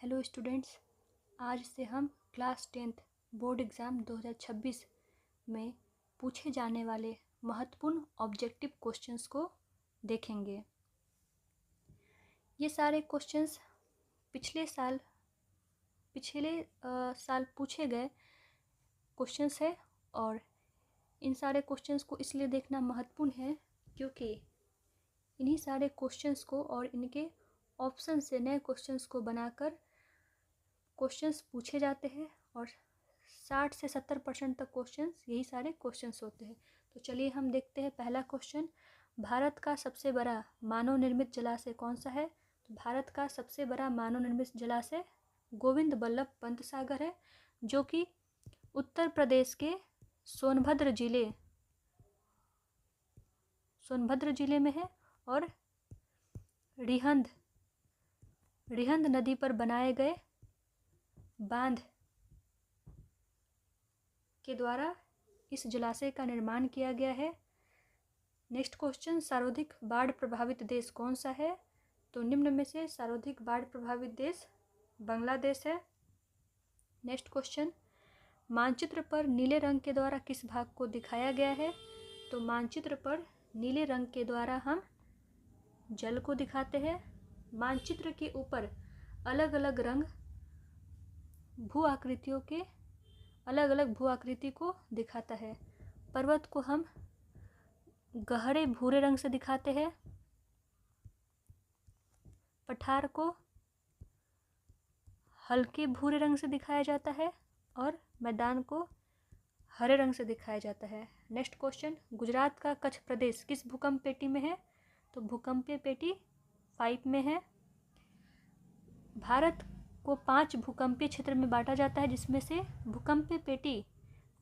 Hello students, आज से हम क्लास 10th बोर्ड एग्ज़ाम 2026 में पूछे जाने वाले महत्वपूर्ण ऑब्जेक्टिव क्वेश्चंस को देखेंगे। ये सारे क्वेश्चंस पिछले साल पूछे गए क्वेश्चंस है और इन सारे क्वेश्चंस को इसलिए देखना महत्वपूर्ण है क्योंकि इन्हीं सारे क्वेश्चंस को और इनके ऑप्शन से नए क्वेश्चंस को बनाकर क्वेश्चंस पूछे जाते हैं और 60 से 70% तक क्वेश्चंस यही सारे क्वेश्चंस होते हैं। तो चलिए हम देखते हैं पहला क्वेश्चन, भारत का सबसे बड़ा मानव निर्मित जलाशय कौन सा है? तो भारत का सबसे बड़ा मानव निर्मित जलाशय गोविंद बल्लभ पंत सागर है, जो कि उत्तर प्रदेश के सोनभद्र जिले में है और रिहंद नदी पर बनाए गए बांध के द्वारा इस जलाशय का निर्माण किया गया है। नेक्स्ट क्वेश्चन, सर्वाधिक बाढ़ प्रभावित देश कौन सा है? तो निम्न में से सर्वाधिक बाढ़ प्रभावित देश बांग्लादेश है। नेक्स्ट क्वेश्चन, मानचित्र पर नीले रंग के द्वारा किस भाग को दिखाया गया है? तो मानचित्र पर नीले रंग के द्वारा हम जल को दिखाते हैं। मानचित्र के ऊपर अलग अलग रंग भू आकृति को दिखाता है। पर्वत को हम गहरे भूरे रंग से दिखाते हैं, पठार को हल्के भूरे रंग से दिखाया जाता है और मैदान को हरे रंग से दिखाया जाता है। नेक्स्ट क्वेश्चन, गुजरात का कच्छ प्रदेश किस भूकंप पेटी में है? तो भूकंपीय पेटी 5 में है। भारत को 5 भूकंपीय क्षेत्र में बांटा जाता है, जिसमें से भूकंपीय पेटी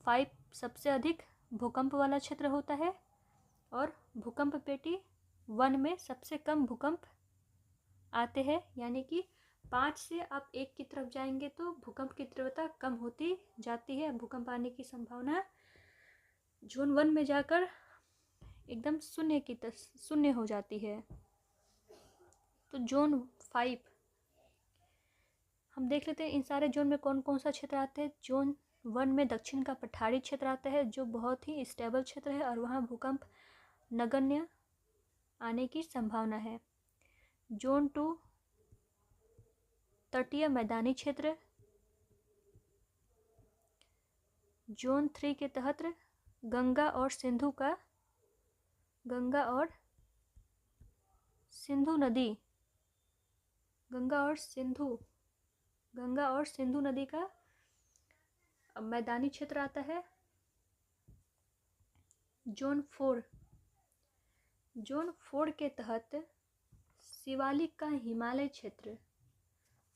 5 सबसे अधिक भूकंप वाला क्षेत्र होता है और भूकंप पेटी 1 में सबसे कम भूकंप आते हैं। यानी कि 5 से आप 1 की तरफ जाएंगे तो भूकंप की तीव्रता कम होती जाती है, भूकंप आने की संभावना जोन 1 में जाकर एकदम शून्य हो जाती है। तो जोन 5 हम देख लेते हैं, इन सारे जोन में कौन कौन सा क्षेत्र आते हैं। जोन 1 में दक्षिण का पठारी क्षेत्र आता है, जो बहुत ही स्टेबल क्षेत्र है और वहाँ भूकंप नगण्य आने की संभावना है। जोन 2 तटीय मैदानी क्षेत्र। जोन 3 के तहत गंगा और सिंधु नदी का मैदानी क्षेत्र आता है। जोन 4 के तहत शिवालिक का हिमालय क्षेत्र।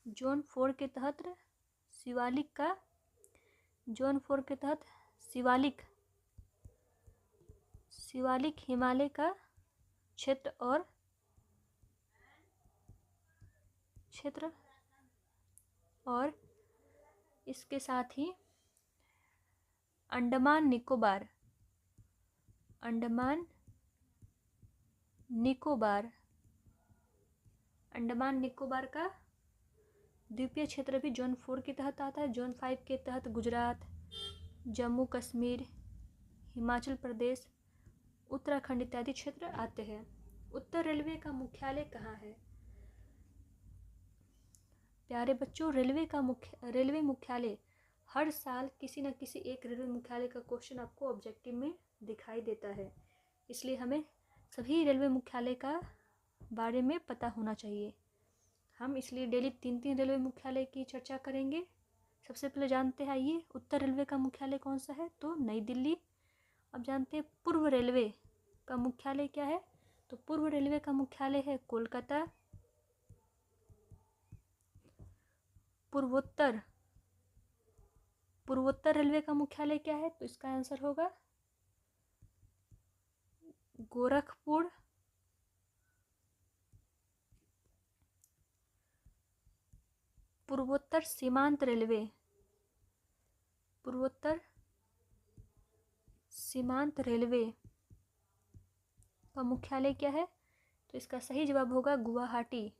जोन 4 के तहत शिवालिक हिमालय का क्षेत्र और इसके साथ ही अंडमान निकोबार का द्वीपीय क्षेत्र भी जोन 4 के तहत आता है। जोन 5 के तहत गुजरात, जम्मू कश्मीर, हिमाचल प्रदेश, उत्तराखंड इत्यादि क्षेत्र आते हैं। उत्तर रेलवे का मुख्यालय कहाँ है? प्यारे बच्चों, रेलवे मुख्यालय हर साल किसी न किसी एक रेलवे मुख्यालय का क्वेश्चन आपको ऑब्जेक्टिव में दिखाई देता है, इसलिए हमें सभी रेलवे मुख्यालय का बारे में पता होना चाहिए। हम इसलिए डेली 3 रेलवे मुख्यालय की चर्चा करेंगे। सबसे पहले जानते हैं, आइए, उत्तर रेलवे का मुख्यालय कौन सा है? तो नई दिल्ली। अब जानते हैं पूर्व रेलवे का मुख्यालय क्या है? तो पूर्व रेलवे का मुख्यालय है कोलकाता। पूर्वोत्तर रेलवे का मुख्यालय क्या है? तो इसका आंसर होगा गोरखपुर। पूर्वोत्तर सीमांत रेलवे का मुख्यालय क्या है? तो इसका सही जवाब होगा गुवाहाटी।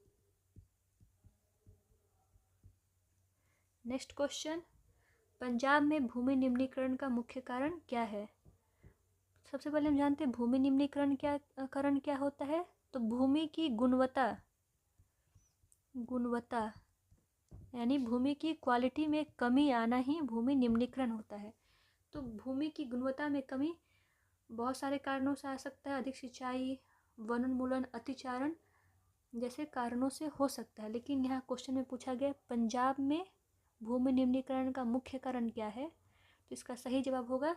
नेक्स्ट क्वेश्चन, पंजाब में भूमि निम्नीकरण का मुख्य कारण क्या है? सबसे पहले हम जानते हैं भूमि निम्नीकरण क्या होता है। तो भूमि की गुणवत्ता यानी भूमि की क्वालिटी में कमी आना ही भूमि निम्नीकरण होता है। तो भूमि की गुणवत्ता में कमी बहुत सारे कारणों से आ सकता है। अधिक सिंचाई, वनोन्मूलन, अतिचारण जैसे कारणों से हो सकता है। लेकिन यहाँ क्वेश्चन में पूछा गया पंजाब में भूमि निम्नीकरण का मुख्य कारण क्या है, तो इसका सही जवाब होगा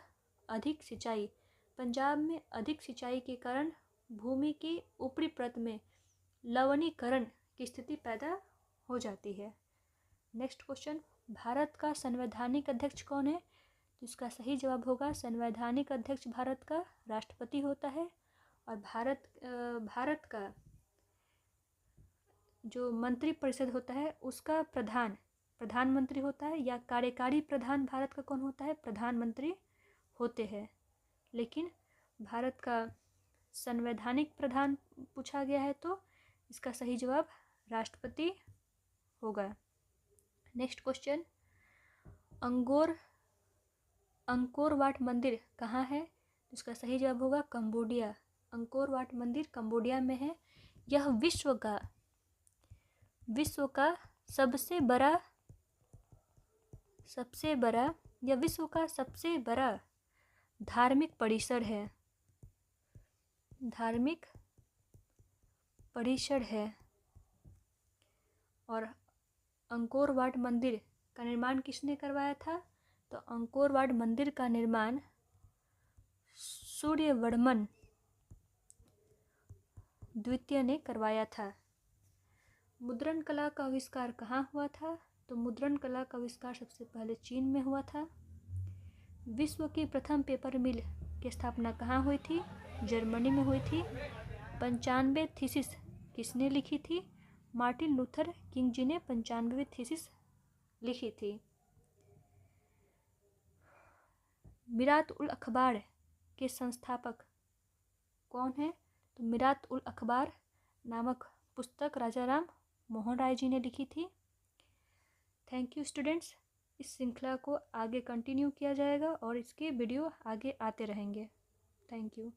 अधिक सिंचाई। पंजाब में अधिक सिंचाई के कारण भूमि की ऊपरी परत में लवणीकरण की स्थिति पैदा हो जाती है। नेक्स्ट क्वेश्चन, भारत का संवैधानिक अध्यक्ष कौन है? तो इसका सही जवाब होगा संवैधानिक अध्यक्ष भारत का राष्ट्रपति होता है। और भारत का जो मंत्री परिषद होता है उसका प्रधानमंत्री होता है, या कार्यकारी प्रधान भारत का कौन होता है? प्रधानमंत्री होते हैं। लेकिन भारत का संवैधानिक प्रधान पूछा गया है तो इसका सही जवाब राष्ट्रपति होगा। नेक्स्ट क्वेश्चन, अंकोर वाट मंदिर कहाँ है? इसका सही जवाब होगा कंबोडिया। अंकोर वाट मंदिर कंबोडिया में है। यह विश्व का सबसे बड़ा धार्मिक परिसर है। और अंकोर वाट मंदिर का निर्माण किसने करवाया था? तो अंकोर वाट मंदिर का निर्माण सूर्यवर्मन द्वितीय ने करवाया था। मुद्रण कला का आविष्कार कहाँ हुआ था? तो मुद्रण कला का आविष्कार सबसे पहले चीन में हुआ था। विश्व की प्रथम पेपर मिल की स्थापना कहाँ हुई थी? जर्मनी में हुई थी। 95 थीसिस किसने लिखी थी? मार्टिन लूथर किंग जी ने 95वीं थीसिस लिखी थी। मिरात उल अखबार के संस्थापक कौन है? तो मिरात उल अखबार नामक पुस्तक राजा राम मोहन राय जी ने लिखी थी। Thank you students. इस श्रृंखला को आगे कंटिन्यू किया जाएगा और इसके वीडियो आगे आते रहेंगे। Thank you.